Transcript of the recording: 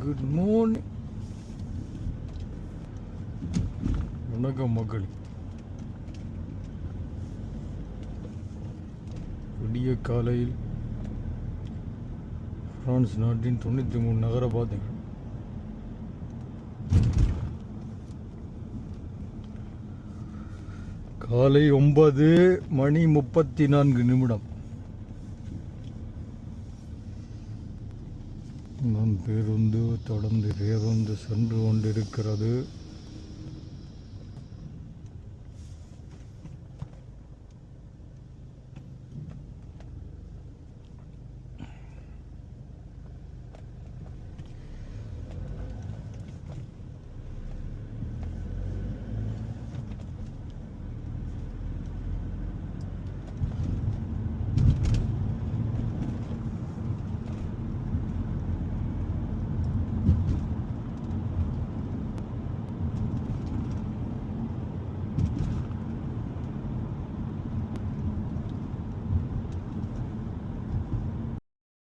Good morning. வணக்கம் மக்கள். விடிய காலையில் பிரான்ஸ் நாட்டின் 93 நகர பாதைகள். காலை 9:34. பேருந்து தொடர்ந்து சென்று கொண்டிருக்கிறது.